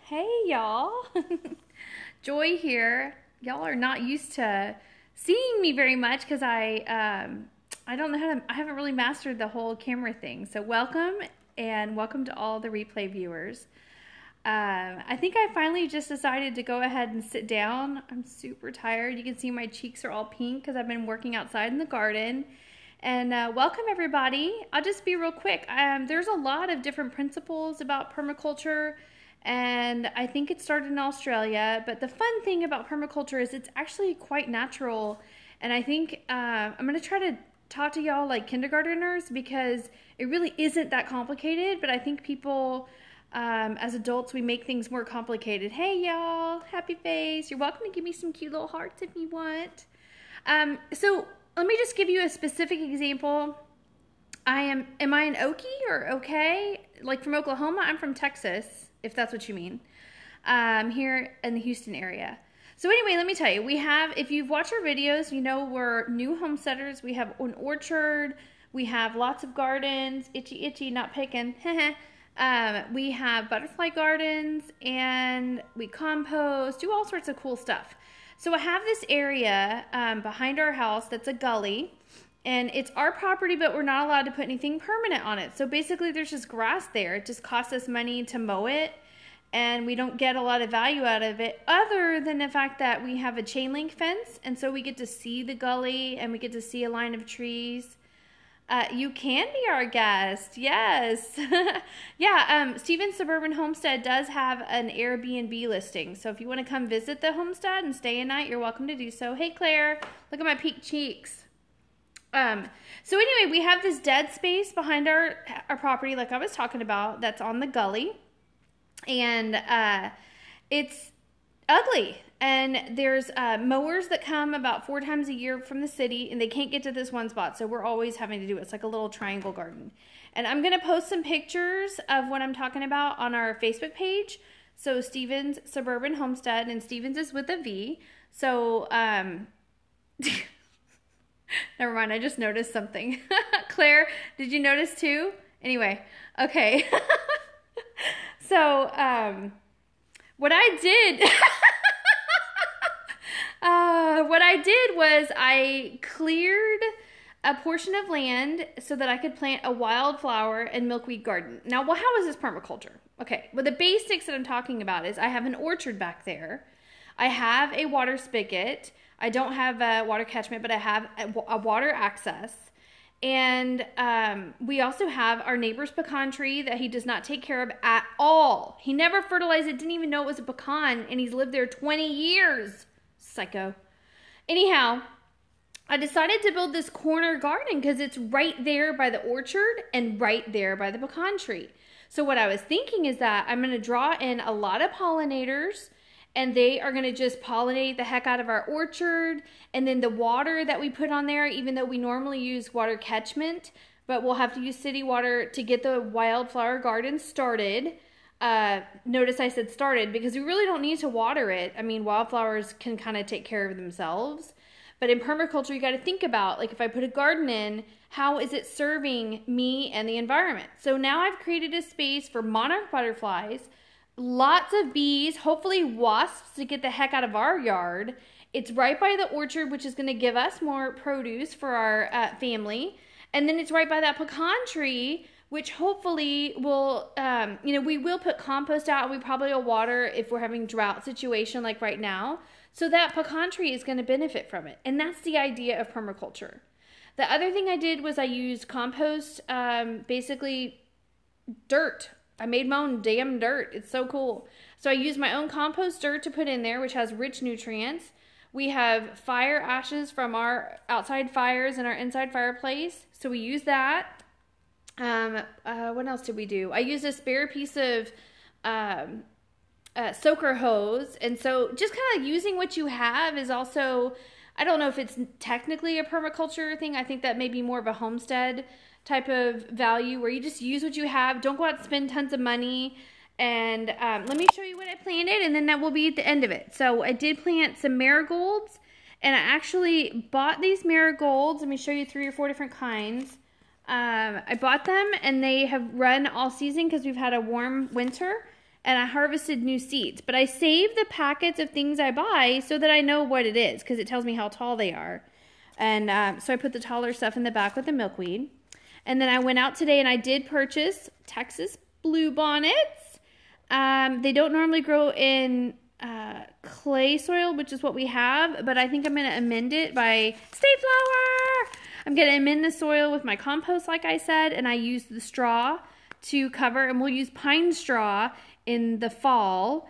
Hey y'all. Joy here. Y'all are not used to seeing me very much because I don't know I haven't really mastered the whole camera thing. So welcome, and welcome to all the replay viewers. I think I finally just decided to go ahead and sit down. I'm super tired. You can see my cheeks are all pink because I've been working outside in the garden. And welcome everybody. I'll just be real quick. There's a lot of different principles about permaculture, and I think it started in Australia. But the fun thing about permaculture is it's actually quite natural. And I think I'm going to try to talk to y'all like kindergarteners because it really isn't that complicated. But I think people, as adults, we make things more complicated. Hey y'all, happy face. You're welcome to give me some cute little hearts if you want. So let me just give you a specific example. Am I an Okie or okay? Like from Oklahoma? I'm from Texas, if that's what you mean. Here in the Houston area. So anyway, let me tell you, if you've watched our videos, you know we're new homesteaders. We have an orchard. We have lots of gardens. Itchy, not pecan. We have butterfly gardens, and we compost, do all sorts of cool stuff. So I have this area behind our house that's a gully, and it's our property, but we're not allowed to put anything permanent on it. So basically there's just grass there. It just costs us money to mow it, and we don't get a lot of value out of it other than the fact that we have a chain link fence, and so we get to see the gully, and we get to see a line of trees. You can be our guest, yes. Yeah, Stephen's Suburban Homestead does have an Airbnb listing. So if you want to come visit the homestead and stay a night, you're welcome to do so. Hey, Claire, look at my pink cheeks. So anyway, we have this dead space behind our property, like I was talking about, that's on the gully. And it's ugly. And there's mowers that come about 4 times a year from the city, and they can't get to this one spot, so we're always having to do it. It's like a little triangle garden. And I'm going to post some pictures of what I'm talking about on our Facebook page. So Stephen's Suburban Homestead, and Stephen's is with a V. So, never mind, I just noticed something. Claire, did you notice too? Anyway, okay. So, what I did... what I did was I cleared a portion of land so that I could plant a wildflower and milkweed garden. Now, well, how is this permaculture? Okay, well, the basics that I'm talking about is I have an orchard back there. I have a water spigot. I don't have a water catchment, but I have a water access. And we also have our neighbor's pecan tree that he does not take care of at all. He never fertilized it, didn't even know it was a pecan, and he's lived there 20 years. Psycho. Anyhow, I decided to build this corner garden because it's right there by the orchard and right there by the pecan tree. So what I was thinking is that I'm going to draw in a lot of pollinators, and they are going to just pollinate the heck out of our orchard. And then the water that we put on there, even though we normally use water catchment, but we'll have to use city water to get the wildflower garden started. Notice I said started because we really don't need to water it. I mean, wildflowers can kind of take care of themselves. But in permaculture, you got to think about, like, if I put a garden in, how is it serving me and the environment? So now I've created a space for monarch butterflies, lots of bees, hopefully wasps to get the heck out of our yard. It's right by the orchard, which is going to give us more produce for our family. And then it's right by that pecan tree, which hopefully will, we will put compost out. We probably will water if we're having drought situation like right now. So that pecan tree is going to benefit from it. And that's the idea of permaculture. The other thing I did was I used compost, basically dirt. I made my own damn dirt. It's so cool. So I used my own compost dirt to put in there, which has rich nutrients. We have fire ashes from our outside fires in our inside fireplace. So we use that. What else did we do? I used a spare piece of soaker hose. And so just kind of using what you have is also, I don't know if it's technically a permaculture thing. I think that may be more of a homestead type of value where you just use what you have. Don't go out and spend tons of money. And let me show you what I planted, and then that will be at the end of it. So I did plant some marigolds, and I actually bought these marigolds. Let me show you 3 or 4 different kinds. I bought them, and they have run all season because we've had a warm winter. and I harvested new seeds. But I save the packets of things I buy so that I know what it is, because it tells me how tall they are. And so I put the taller stuff in the back with the milkweed. And then I went out today and I did purchase Texas bluebonnets. They don't normally grow in clay soil, which is what we have, but I think I'm going to amend it by stay flower. I'm going to amend the soil with my compost, like I said, and I use the straw to cover, and we'll use pine straw in the fall,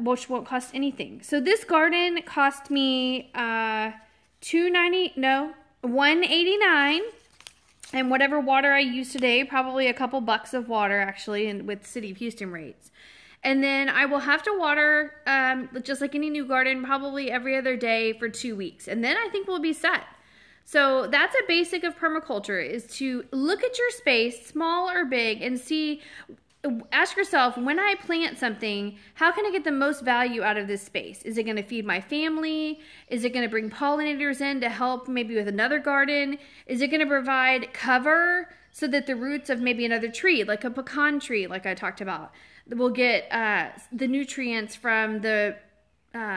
which won't cost anything. So this garden cost me $189, and whatever water I use today, probably a couple bucks of water actually, and with City of Houston rates. And then I will have to water, just like any new garden, probably every other day for 2 weeks. And then I think we'll be set. So that's a basic of permaculture, is to look at your space, small or big, and ask yourself, when I plant something, how can I get the most value out of this space? Is it going to feed my family? Is it going to bring pollinators in to help maybe with another garden? Is it going to provide cover so that the roots of maybe another tree, like a pecan tree, like I talked about, will get the nutrients from the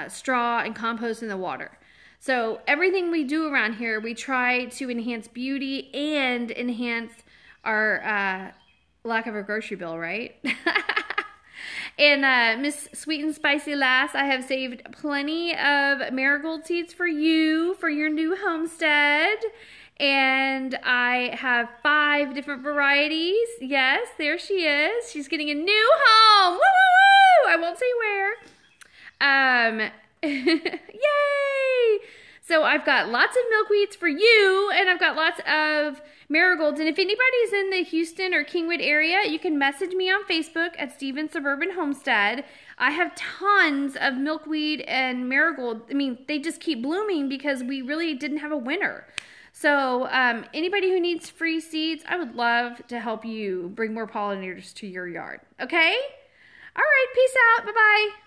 straw and compost in the water? So everything we do around here, we try to enhance beauty and enhance our lack of a grocery bill, right? And Miss Sweet and Spicy Lass, I have saved plenty of marigold seeds for you for your new homestead. And I have 5 different varieties. Yes, there she is. She's getting a new home. Woo, woo, woo! I won't say where. Yay! So I've got lots of milkweeds for you, and I've got lots of marigolds. And if anybody's in the Houston or Kingwood area, you can message me on Facebook at Stevens Suburban Homestead. I have tons of milkweed and marigold. I mean, they just keep blooming because we really didn't have a winter. So anybody who needs free seeds, I would love to help you bring more pollinators to your yard. Okay? All right, peace out. Bye-bye.